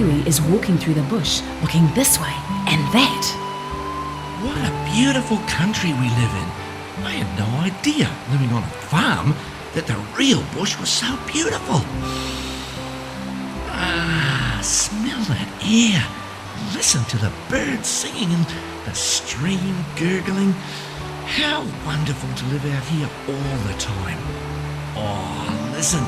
Kiwi is walking through the bush, looking this way and that. What a beautiful country we live in. I had no idea, living on a farm, that the real bush was so beautiful. Ah, smell that air. Listen to the birds singing and the stream gurgling. How wonderful to live out here all the time. Oh, listen.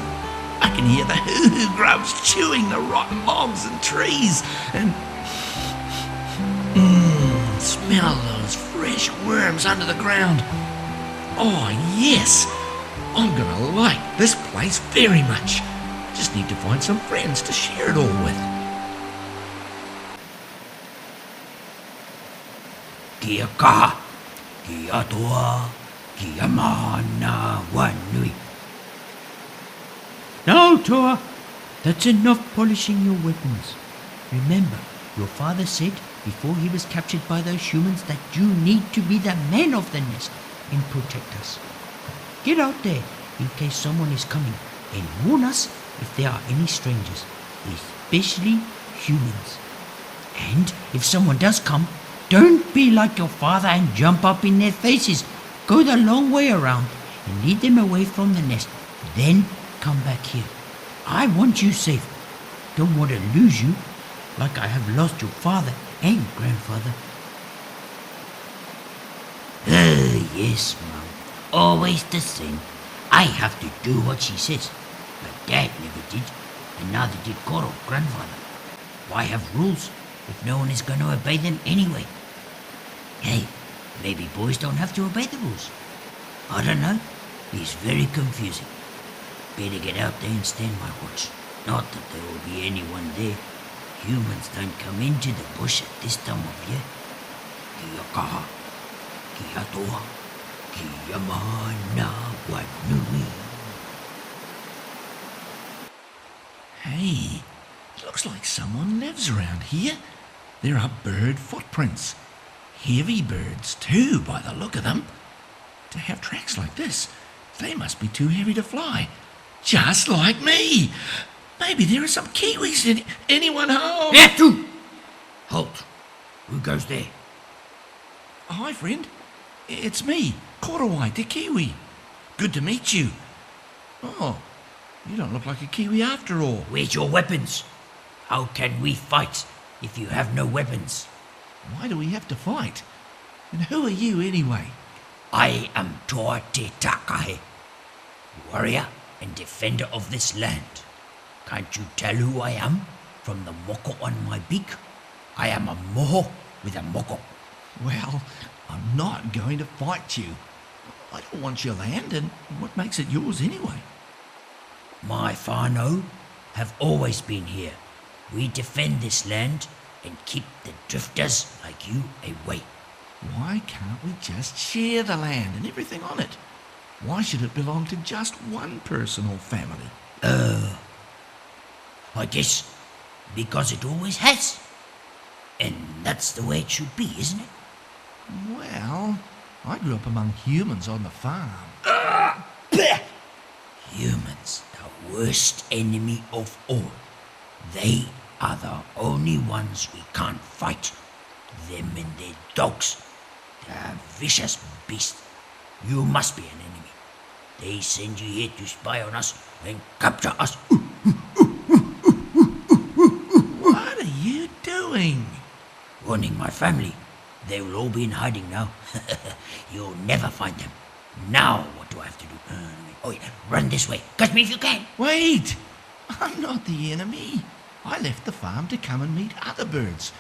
I can hear the hoo-hoo grubs chewing the rotten logs and trees, and smell those fresh worms under the ground. Oh yes, I'm gonna like this place very much. Just need to find some friends to share it all with. Kia kaha, kia toa, kia mana wanui. Now, Toa, that's enough polishing your weapons. Remember, your father said before he was captured by those humans that you need to be the man of the nest and protect us. Get out there in case someone is coming and warn us if there are any strangers, especially humans. And if someone does come, don't be like your father and jump up in their faces. Go the long way around and lead them away from the nest. Then come back here. I want you safe. Don't want to lose you like I have lost your father and grandfather. Yes, Mum. Always the same. I have to do what she says. But Dad never did, and neither did Koro, grandfather. Why have rules if no one is going to obey them anyway? Hey, maybe boys don't have to obey the rules. I don't know. It's very confusing. Better get out there and stand my watch. Not that there will be anyone there. Humans don't come into the bush at this time of year. Kia kaha, kia toa, kia mana wanui. Hey, looks like someone lives around here. There are bird footprints. Heavy birds too, by the look of them. To have tracks like this, they must be too heavy to fly. Just like me. Maybe there are some Kiwis in anyone home. There too! Halt. Who goes there? Hi, friend. It's me, Korowai Kiwi. Good to meet you. Oh, you don't look like a Kiwi after all. Where's your weapons? How can we fight if you have no weapons? Why do we have to fight? And who are you anyway? I am Toa Te Takahe, warrior and defender of this land. Can't you tell who I am from the moko on my beak? I am a moho with a moko. Well, I'm not going to fight you. I don't want your land, and what makes it yours anyway? My whānau have always been here. We defend this land and keep the drifters like you away. Why can't we just share the land and everything on it? Why should it belong to just one person or family? I guess because it always has. And that's the way it should be, isn't it? Well, I grew up among humans on the farm. Humans, the worst enemy of all. They are the only ones we can't fight. Them and their dogs. They're vicious beasts. You must be an enemy. They send you here to spy on us and capture us. What are you doing? Warning my family. They will all be in hiding now. You'll never find them. Now what do I have to do? Oh yeah, run this way. Catch me if you can. Wait! I'm not the enemy. I left the farm to come and meet other birds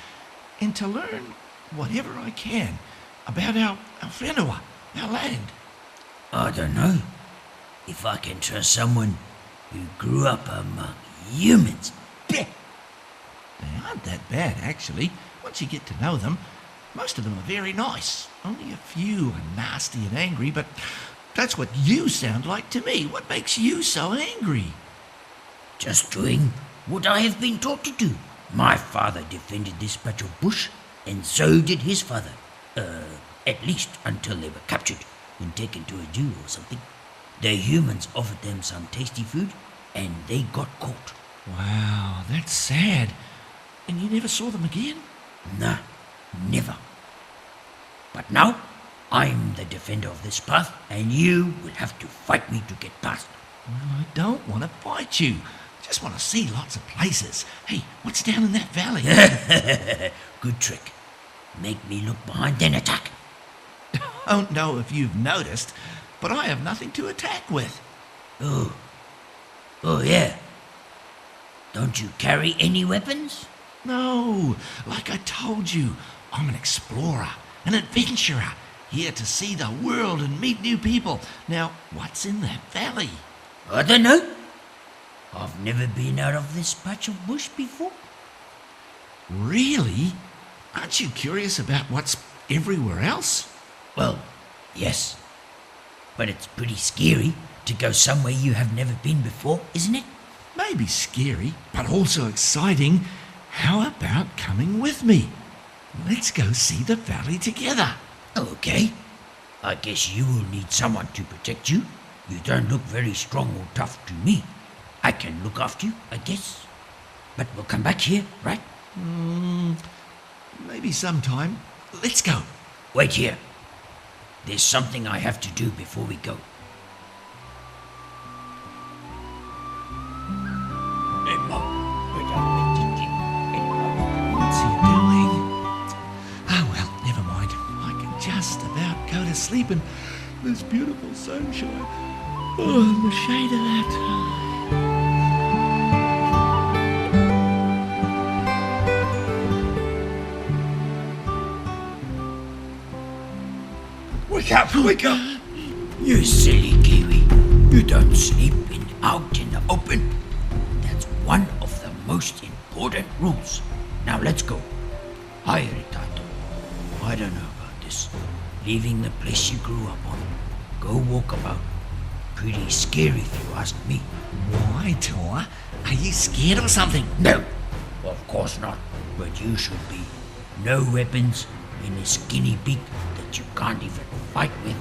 and to learn whatever I can about our whenua, our land. I don't know if I can trust someone who grew up among humans. They aren't that bad, actually, once you get to know them. Most of them are very nice. Only a few are nasty and angry, but that's what you sound like to me. What makes you so angry? Just doing what I have been taught to do. My father defended this patch of bush, and so did his father. At least until they were captured and taken to a zoo or something. The humans offered them some tasty food, and they got caught. Wow, that's sad. And you never saw them again? No, never. But now, I'm the defender of this path, and you will have to fight me to get past. Well, I don't want to fight you. Just want to see lots of places. Hey, what's down in that valley? Good trick. Make me look behind, then attack. I don't know if you've noticed, but I have nothing to attack with. Oh yeah. Don't you carry any weapons? No, like I told you, I'm an explorer, an adventurer, here to see the world and meet new people. Now, what's in that valley? I don't know. I've never been out of this patch of bush before. Really? Aren't you curious about what's everywhere else? Well, yes. But it's pretty scary to go somewhere you have never been before, isn't it? Maybe scary, but also exciting. How about coming with me? Let's go see the valley together. Okay. I guess you will need someone to protect you. You don't look very strong or tough to me. I can look after you, I guess. But we'll come back here, right? Maybe sometime. Let's go. Wait here. There's something I have to do before we go. What's he doing? Oh well, never mind. I can just about go to sleep in this beautiful sunshine. Oh, in the shade of that. Wake up, wake up! You silly Kiwi. You don't sleep out in the open. That's one of the most important rules. Now let's go. Hi, Ritato. I don't know about this. Leaving the place you grew up on. Go walk about. Pretty scary if you ask me. Why, Tor? Are you scared or something? No, of course not. But you should be. No weapons in a skinny beak that you can't even fight with.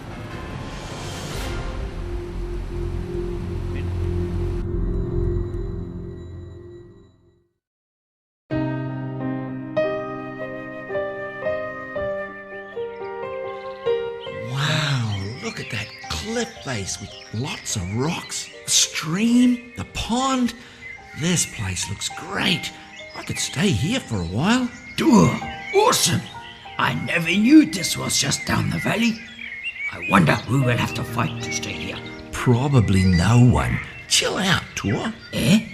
Wow, look at that cliff face with lots of rocks, the stream, the pond. This place looks great. I could stay here for a while. Awesome! I never knew this was just down the valley. I wonder who will have to fight to stay here. Probably no one. Chill out, Tor. Eh?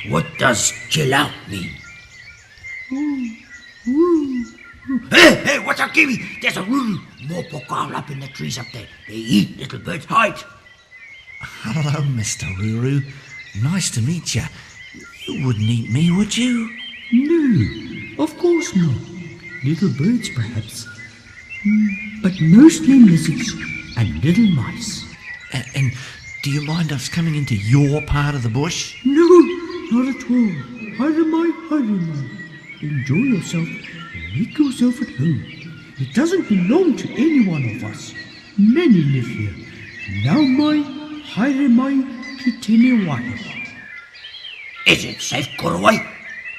What does chill out mean? Hey, watch out, Kiwi! There's a roo! More pokal up in the trees up there. They eat little birds' hide. Hello, Mr. Ruru. Nice to meet you. You wouldn't eat me, would you? No, of course not. Little birds, perhaps. But mostly lizards and little mice. And do you mind us coming into your part of the bush? No, not at all. Harimai. Enjoy yourself and make yourself at home. It doesn't belong to any one of us. Many live here. Now my Harimai Kitene. Is it safe, Korowai?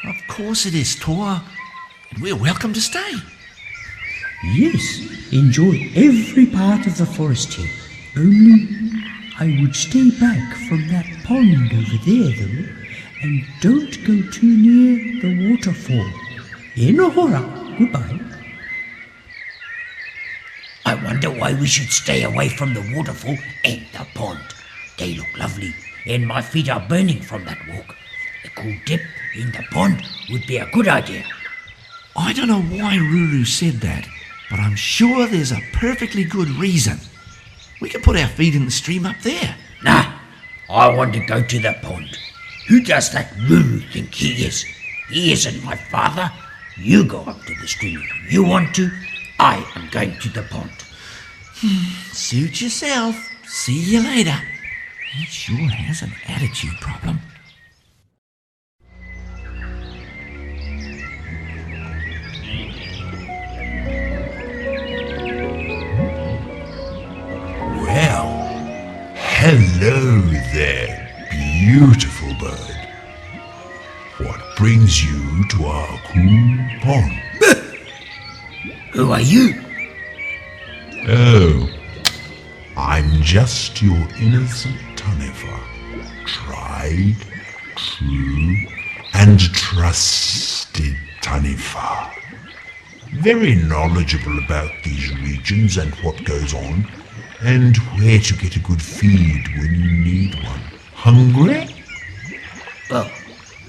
Of course it is, Tor. And we're welcome to stay. Yes, enjoy every part of the forest here. Only I would stay back from that pond over there, though, and don't go too near the waterfall. Inohora, goodbye. I wonder why we should stay away from the waterfall and the pond. They look lovely, and my feet are burning from that walk. A cool dip in the pond would be a good idea. I don't know why Ruru said that, but I'm sure there's a perfectly good reason. We can put our feet in the stream up there. Nah, I want to go to the pond. Who does that Ruru think he is? He isn't my father. You go up to the stream if you want to. I am going to the pond. Suit yourself. See you later. He sure has an attitude problem. Hello there, beautiful bird. What brings you to our pond. Who are you? Oh, I'm just your innocent Tanifa. Tried, true, and trusted Tanifa. Very knowledgeable about these regions and what goes on, and where to get a good feed when you need one. Hungry? Well,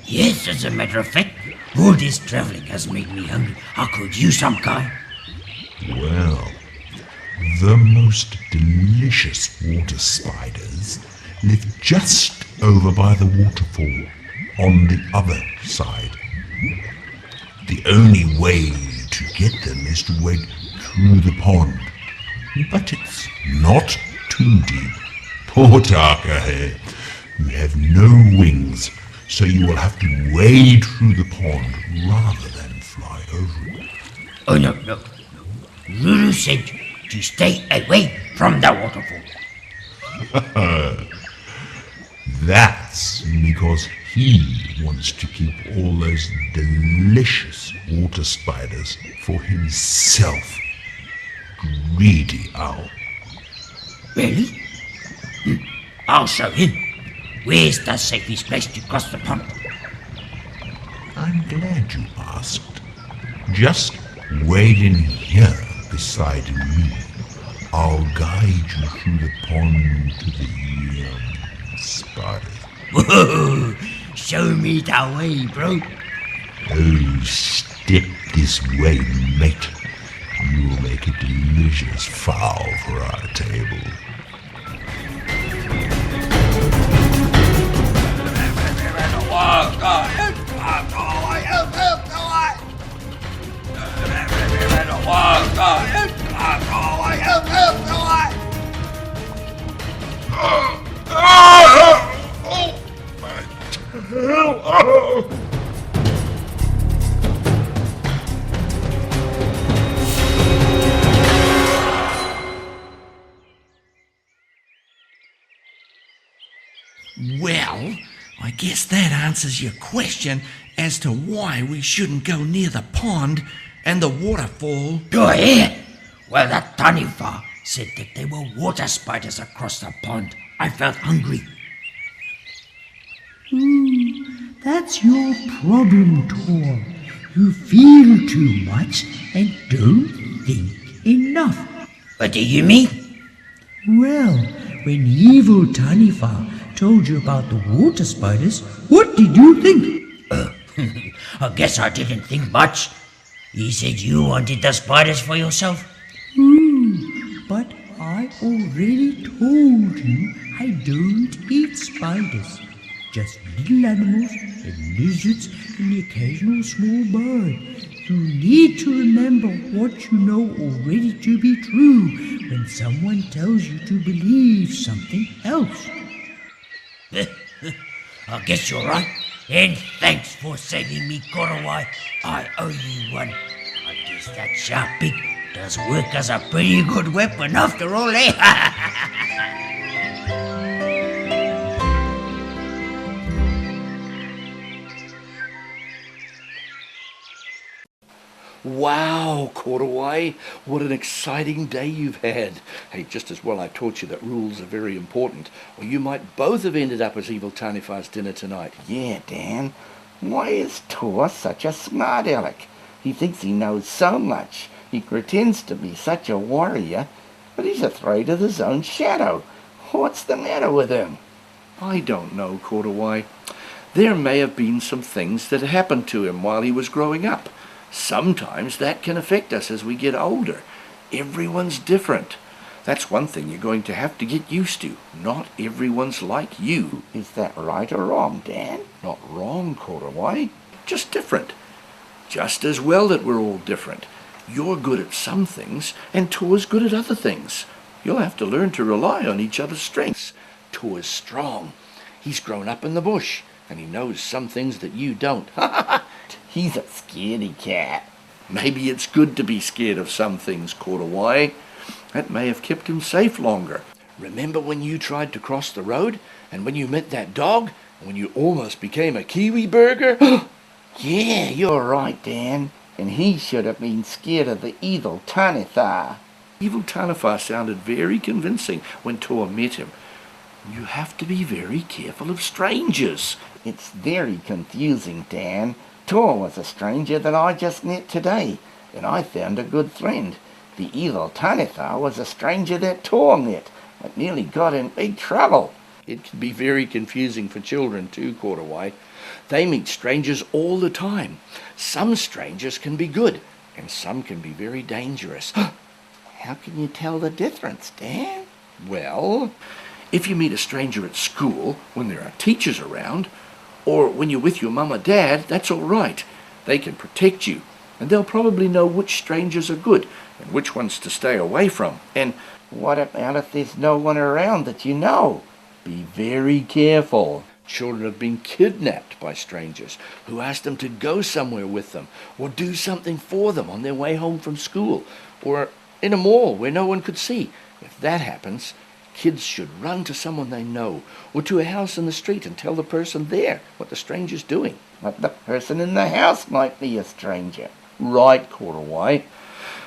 yes, as a matter of fact. All this traveling has made me hungry. I could use some kind. Well, the most delicious water spiders live just over by the waterfall on the other side. The only way to get them is to wade through the pond. But it's not too deep. Poor Taka, you have no wings, so you will have to wade through the pond rather than fly over it. Oh, no. Lulu said to stay away from the waterfall. That's because he wants to keep all those delicious water spiders for himself. Greedy owl. Really? I'll show him. Where's the safest place to cross the pond? I'm glad you asked. Just wade in here beside me. I'll guide you through the pond to the spiders. Whoa! Show me the way, bro. Oh, step this way, mate. You'll make a delicious fowl for our table. Well, I guess that answers your question as to why we shouldn't go near the pond and the waterfall. Go ahead. Well, that Tanifa said that there were water spiders across the pond. I felt hungry. That's your problem, Tor. You feel too much and don't think enough. What do you mean? Well, when evil Tanifa told you about the water spiders, what did you think? I guess I didn't think much. He said you wanted the spiders for yourself. But I already told you I don't eat spiders. Just little animals and lizards and the occasional small bird. You need to remember what you know already to be true when someone tells you to believe something else. I guess you're right. And thanks for saving me, Korowai. I owe you one. I guess that sharp beak does work as a pretty good weapon after all, eh? Wow, Korowai, what an exciting day you've had. Hey, just as well I taught you that rules are very important, or you might both have ended up as Evil Tanifa's dinner tonight. Yeah, Dan. Why is Tor such a smart aleck? He thinks he knows so much. He pretends to be such a warrior, but he's afraid of his own shadow. What's the matter with him? I don't know, Korowai. There may have been some things that happened to him while he was growing up. Sometimes that can affect us as we get older. Everyone's different. That's one thing you're going to have to get used to. Not everyone's like you. Is that right or wrong, Dan? Not wrong, Korowai. Just different. Just as well that we're all different. You're good at some things, and Tor's good at other things. You'll have to learn to rely on each other's strengths. Tor's strong. He's grown up in the bush, and he knows some things that you don't. He's a scaredy cat. Maybe it's good to be scared of some things, Korowai. That may have kept him safe longer. Remember when you tried to cross the road? And when you met that dog? And when you almost became a kiwi burger? Yeah, you're right, Dan. and he should have been scared of the evil Tanithar. Evil Tanafar sounded very convincing when Tor met him. You have to be very careful of strangers. It's very confusing, Dan. Tor was a stranger that I just met today, and I found a good friend. The evil Tanithar was a stranger that Tor met, but nearly got in big trouble. It can be very confusing for children too, Korowai. They meet strangers all the time. Some strangers can be good, and some can be very dangerous. How can you tell the difference, Dan? Well, if you meet a stranger at school when there are teachers around, or when you're with your mum or dad, that's all right. They can protect you, and they'll probably know which strangers are good and which ones to stay away from. And what about if there's no one around that you know? Be very careful. Children have been kidnapped by strangers who ask them to go somewhere with them or do something for them on their way home from school or in a mall where no one could see. If that happens, kids should run to someone they know or to a house in the street and tell the person there what the stranger's doing. But the person in the house might be a stranger. Right, Korowai.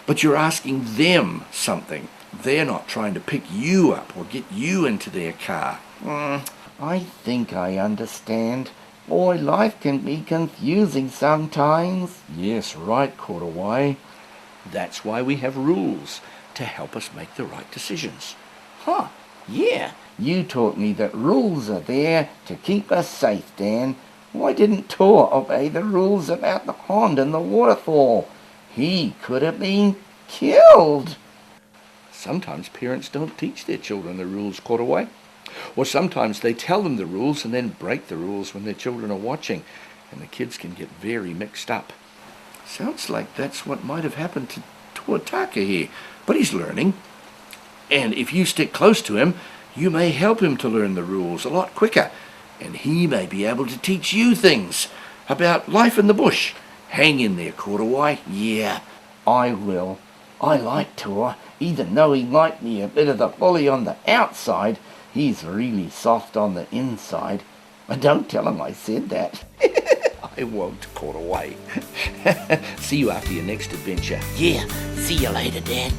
But you're asking them something. They're not trying to pick you up or get you into their car. I think I understand. Boy, life can be confusing sometimes. Yes, right, Korowai. That's why we have rules, to help us make the right decisions. Huh, yeah. You taught me that rules are there to keep us safe, Dan. Why didn't Tor obey the rules about the pond and the waterfall? He could have been killed. Sometimes parents don't teach their children the rules, Korowai. Or sometimes they tell them the rules and then break the rules when their children are watching, and the kids can get very mixed up. Sounds like that's what might have happened to Tuataka here, but he's learning. And if you stick close to him, you may help him to learn the rules a lot quicker, and he may be able to teach you things about life in the bush. Hang in there, Korowai. Yeah, I will. I like Tor, even though he might be a bit of the bully on the outside. He's really soft on the inside. But don't tell him I said that. I won't, Korowai. See you after your next adventure. Yeah, see you later, Dan.